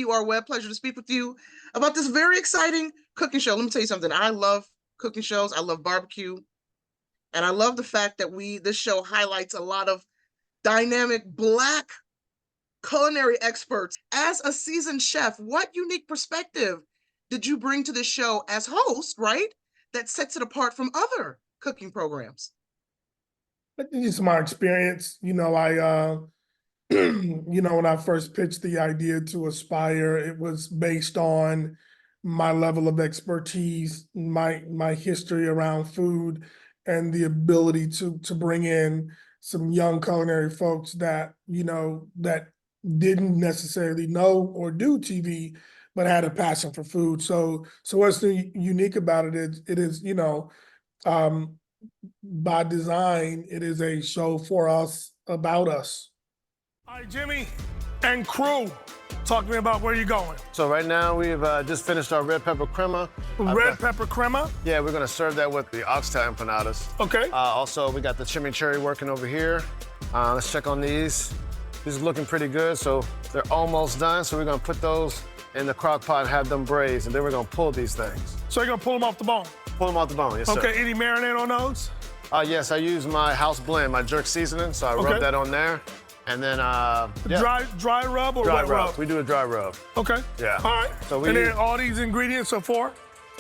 you are Webb. Pleasure to speak with you about this very exciting cooking show. Let me tell you something. I love cooking shows. I love barbecue. And I love the fact that this show highlights a lot of dynamic Black culinary experts. As a seasoned chef, what unique perspective did you bring to this show as host, right? That sets it apart from other cooking programs? It's my experience. When I first pitched the idea to Aspire, it was based on my level of expertise, my history around food, and the ability to bring in some young culinary folks that that didn't necessarily know or do TV, but had a passion for food. So what's unique about it is um, by design, it is a show for us, about us. All right, Jimmy and crew, talk to me about where you're going. So right now we've just finished our red pepper crema. Red pepper crema? Yeah, we're gonna serve that with the oxtail empanadas. Okay. Also, we got the chimichurri working over here. Let's check on these. These are looking pretty good, so they're almost done. So we're gonna put those in the crock pot and have them braised, and then we're gonna pull these things. So you're gonna pull them off the bone? Pull them off the bone, yes, sir. Okay, any marinade on those? Yes, I use my house blend, my jerk seasoning, so I rub that on there. And then, Dry rub or dry wet rub? We do a dry rub. Okay. Yeah. All right. So and then all these ingredients are for?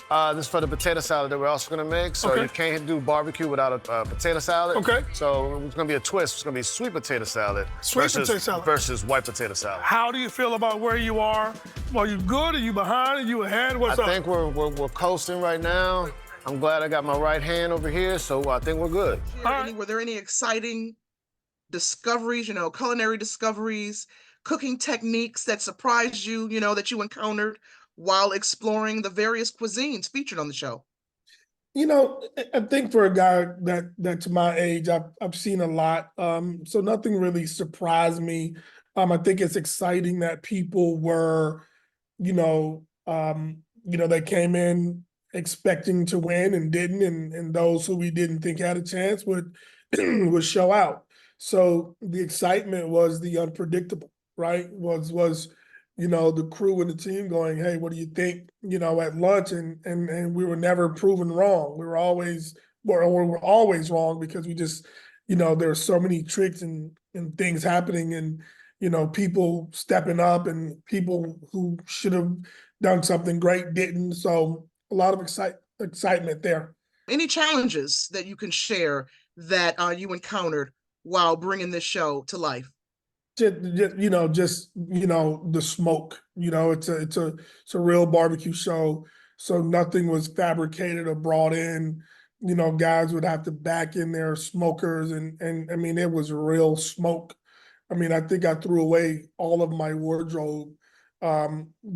This is for the potato salad that we're also gonna make. So you can't do barbecue without a potato salad. Okay. So it's gonna be a twist. It's gonna be sweet potato salad. Potato salad. Versus white potato salad. How do you feel about where you are? Are you good? Are you behind? Are you ahead? What's up? I think we're coasting right now. I'm glad I got my right hand over here, so I think we're good. Were there any exciting discoveries, culinary discoveries, cooking techniques that surprised you, that you encountered while exploring the various cuisines featured on the show? I think for a guy that's my age, I've seen a lot. So nothing really surprised me. I think it's exciting that people were, they came in expecting to win and didn't, and those who we didn't think had a chance would show out. So the excitement was the unpredictable, right? Was the crew and the team going, hey, what do you think? At lunch, and we were never proven wrong. We were always wrong because we just, there were so many tricks and things happening, and people stepping up, and people who should have done something great didn't. So a lot of excitement there. Any challenges that you can share that you encountered while bringing this show to life? Just the smoke. It's a real barbecue show, so nothing was fabricated or brought in. Guys would have to back in their smokers, and I mean, it was real smoke. I mean, I think I threw away all of my wardrobe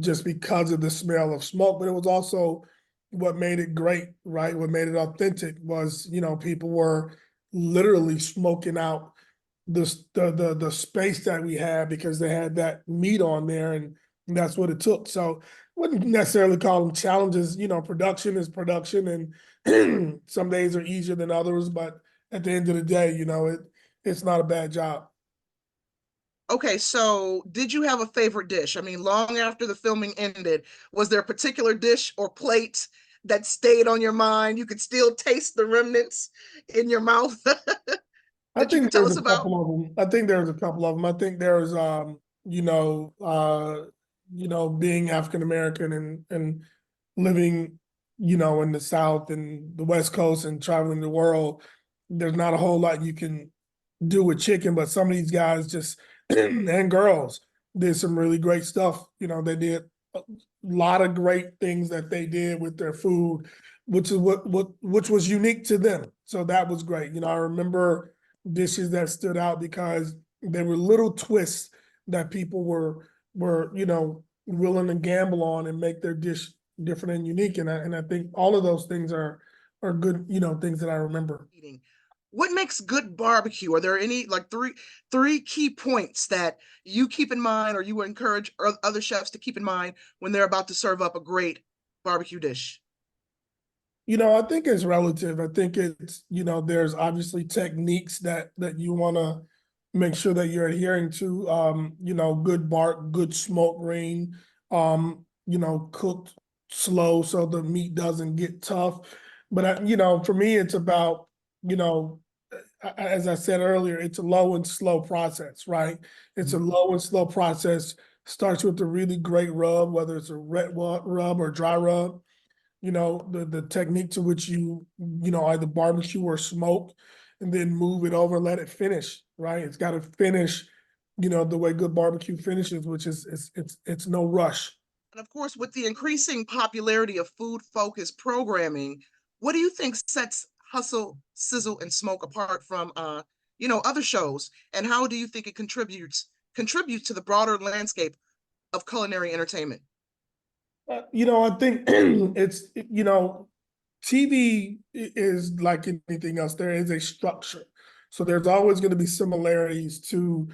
just because of the smell of smoke, but it was also what made it great, right? What made it authentic was, people were literally smoking out the space that we had because they had that meat on there, and that's what it took. So wouldn't necessarily call them challenges. Production is production, and some days are easier than others, but at the end of the day, it's not a bad job. Okay, so did you have a favorite dish? I mean, long after the filming ended, was there a particular dish or plate that stayed on your mind? You could still taste the remnants in your mouth. I think there's a couple of them. I think there's being African American and living, in the South and the West Coast and traveling the world, there's not a whole lot you can do with chicken, but some of these guys just and girls did some really great stuff. They did a lot of great things that they did with their food, which was unique to them. So that was great. I remember dishes that stood out because there were little twists that people were willing to gamble on and make their dish different and unique. And I think all of those things are good, things that I remember. What makes good barbecue? Are there any three key points that you keep in mind, or you would encourage other chefs to keep in mind when they're about to serve up a great barbecue dish? I think it's relative. I think it's, there's obviously techniques that you want to make sure that you're adhering to, good bark, good smoke ring, cooked slow so the meat doesn't get tough. But, for me, it's about, as I said earlier, it's a low and slow process, right? It's a low and slow process. Starts with a really great rub, whether it's a rub or dry rub. The technique to which you either barbecue or smoke, and then move it over, let it finish, right? It's got to finish, the way good barbecue finishes, which is it's no rush. And of course, with the increasing popularity of food-focused programming, what do you think sets Hustle, Sizzle, and Smoke apart from other shows? And how do you think it contributes to the broader landscape of culinary entertainment? I think TV is like anything else. There is a structure. So there's always going to be similarities to,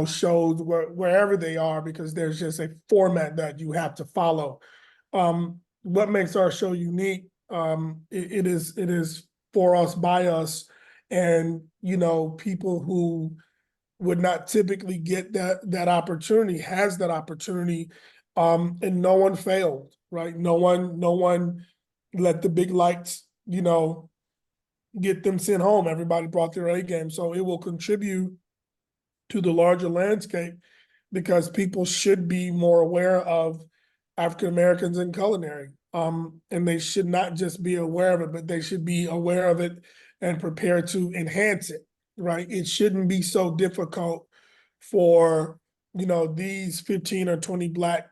shows wherever they are, because there's just a format that you have to follow. What makes our show unique, it is for us, by us, and, people who would not typically get that opportunity, has that opportunity, and no one failed, right? No one let the big lights, get them sent home. Everybody brought their A game, so it will contribute to the larger landscape, because people should be more aware of African Americans in culinary, and they should not just be aware of it, but they should be aware of it and prepared to enhance it. Right? It shouldn't be so difficult for, these 15 or 20 Black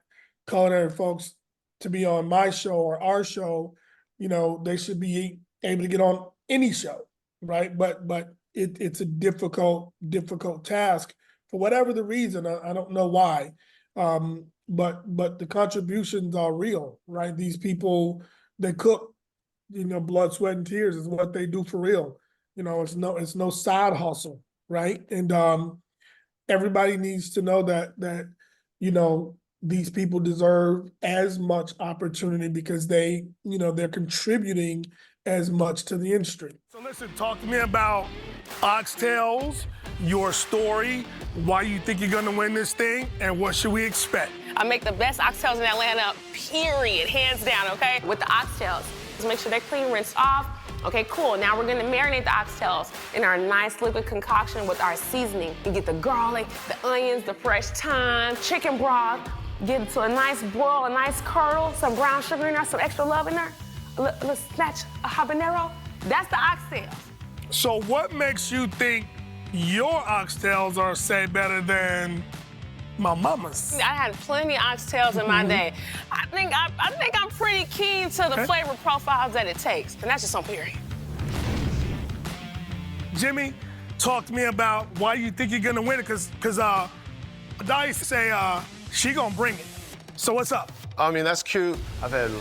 culinary folks to be on my show or our show. They should be able to get on any show, right? But it's a difficult task for whatever the reason. I don't know why. But the contributions are real, right? These people, they cook, blood, sweat, and tears is what they do for real. It's no side hustle, right? And everybody needs to know that these people deserve as much opportunity, because they're contributing as much to the industry. So listen, talk to me about oxtails, your story, why you think you're gonna win this thing, and what should we expect? I make the best oxtails in Atlanta, period, hands down, okay? With the oxtails, just make sure they're clean, rinsed off. Okay, cool. Now we're gonna marinate the oxtails in our nice liquid concoction with our seasoning. You get the garlic, the onions, the fresh thyme, chicken broth, get it to a nice boil, a nice curdle, some brown sugar in there, some extra love in there, a little snatch of habanero. That's the oxtails. So what makes you think your oxtails are, say, better than my mama's? I had plenty of oxtails in my day. I think I'm pretty keen to the flavor profiles that it takes, and that's just on period. Jimmy, talk to me about why you think you're gonna win it, because Adai used to say she gonna bring it. So what's up? I mean, that's cute. I've had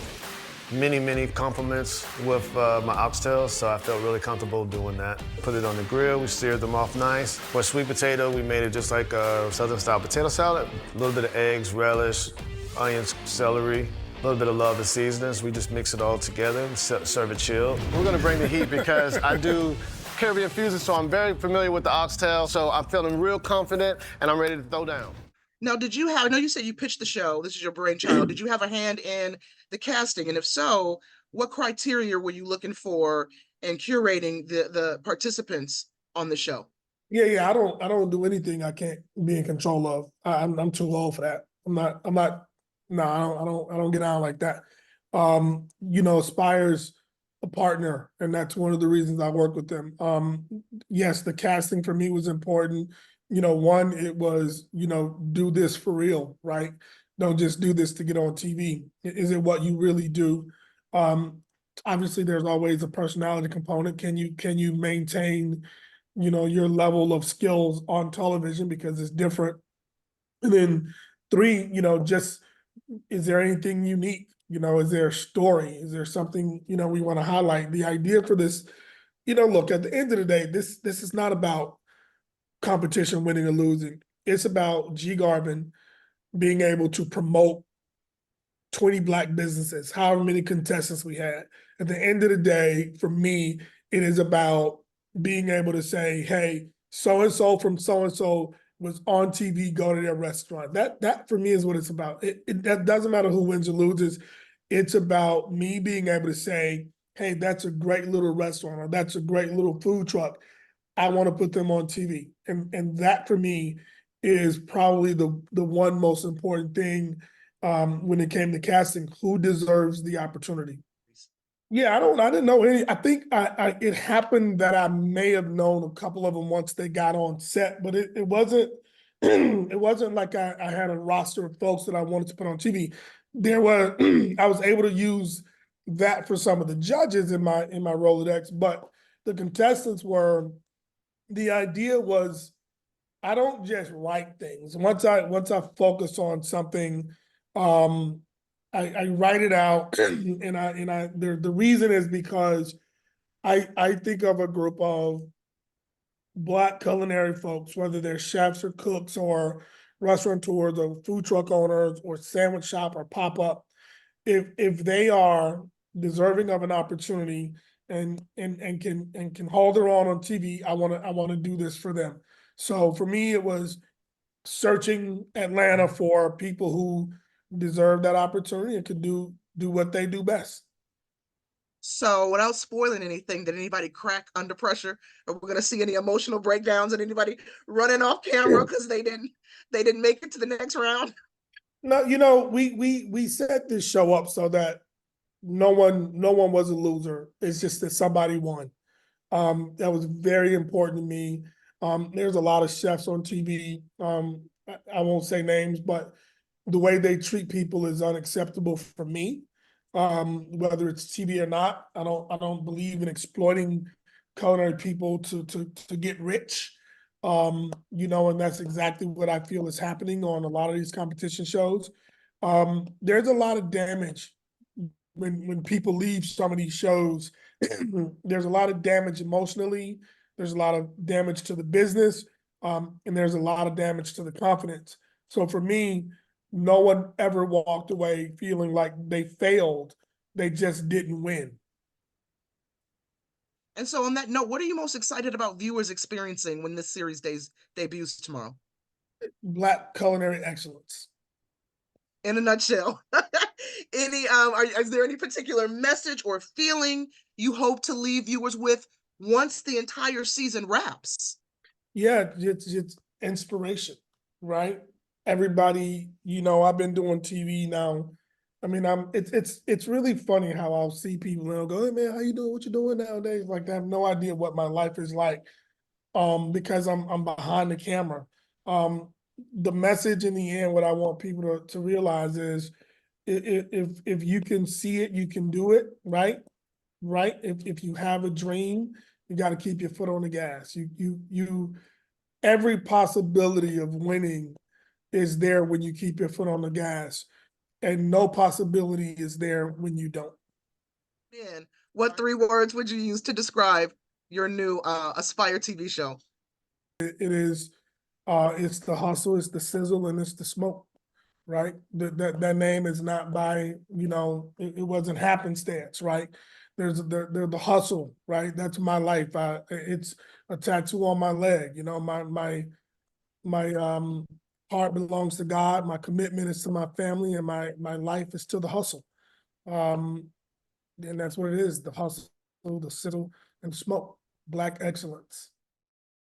many compliments with my oxtails, so I felt really comfortable doing that. Put it on the grill, we seared them off nice. For sweet potato, we made it just like a Southern-style potato salad. A little bit of eggs, relish, onions, celery, a little bit of love and seasonings. We just mix it all together and serve it chilled. We're gonna bring the heat because I do Caribbean fusion, so I'm very familiar with the oxtail, so I'm feeling real confident and I'm ready to throw down. Now, I know you said you pitched the show, this is your brainchild. Did you have a hand in the casting? And if so, what criteria were you looking for in curating the participants on the show? Yeah. I don't do anything I can't be in control of. I'm too old for that. No, I don't get on like that. Aspire's a partner, and that's one of the reasons I work with them. Yes, the casting for me was important. One, it was, do this for real, right? Don't just do this to get on TV. Is it what you really do? Obviously, there's always a personality component. Can you maintain, your level of skills on television, because it's different? And then 3, just, is there anything unique? Is there a story? Is there something, we want to highlight? The idea for this, look, at the end of the day, this is not about competition, winning or losing. It's about Garvin being able to promote 20 Black businesses, however many contestants we had. At the end of the day, for me, it is about being able to say, hey, so-and-so from so-and-so was on TV, go to their restaurant. That for me is what it's about. That doesn't matter who wins or loses. It's about me being able to say, hey, that's a great little restaurant, or that's a great little food truck. I want to put them on TV. And that for me is probably the one most important thing when it came to casting. Who deserves the opportunity? Yeah, I didn't know any. I think it happened that I may have known a couple of them once they got on set, but it wasn't it wasn't like I had a roster of folks that I wanted to put on TV. There were I was able to use that for some of the judges in my Rolodex, but the contestants were, the idea was, I don't just write things. Once I focus on something, I write it out, and the reason is because I think of a group of Black culinary folks, whether they're chefs or cooks or restaurateurs or food truck owners or sandwich shop or pop up, if they are deserving of an opportunity and can hold their own on TV, I want to do this for them. So for me, it was searching Atlanta for people who deserve that opportunity and could do what they do best. So without spoiling anything, did anybody crack under pressure? Are we gonna see any emotional breakdowns and anybody running off camera because they didn't make it to the next round? No, we set this show up so that no one was a loser. It's just that somebody won. That was very important to me. There's a lot of chefs on TV. I won't say names, but the way they treat people is unacceptable for me. Whether it's TV or not, I don't believe in exploiting culinary people to get rich. And that's exactly what I feel is happening on a lot of these competition shows. There's a lot of damage when people leave some of these shows. There's a lot of damage emotionally. There's a lot of damage to the business, and there's a lot of damage to the confidence. So for me, no one ever walked away feeling like they failed. They just didn't win. And so on that note, what are you most excited about viewers experiencing when this series debuts tomorrow? Black culinary excellence. In a nutshell. Is there any particular message or feeling you hope to leave viewers with once the entire season wraps? Yeah, it's inspiration, right? Everybody, I've been doing TV now. I mean, it's really funny how I'll see people and they'll go, hey man, how you doing? What you doing nowadays? Like, they have no idea what my life is like, because I'm behind the camera. The message in the end, what I want people to realize is, if you can see it, you can do it, right? Right? If you have a dream, you got to keep your foot on the gas. Every possibility of winning is there when you keep your foot on the gas, and no possibility is there when you don't. Man, what 3 words would you use to describe your new Aspire TV show? It is, it's the hustle, it's the sizzle, and it's the smoke, right? That name is not by, it wasn't happenstance, right? There's the hustle, right? That's my life. It's a tattoo on my leg. My heart belongs to God. My commitment is to my family, and my life is to the hustle. And that's what it is: the hustle, the sizzle, and smoke. Black excellence.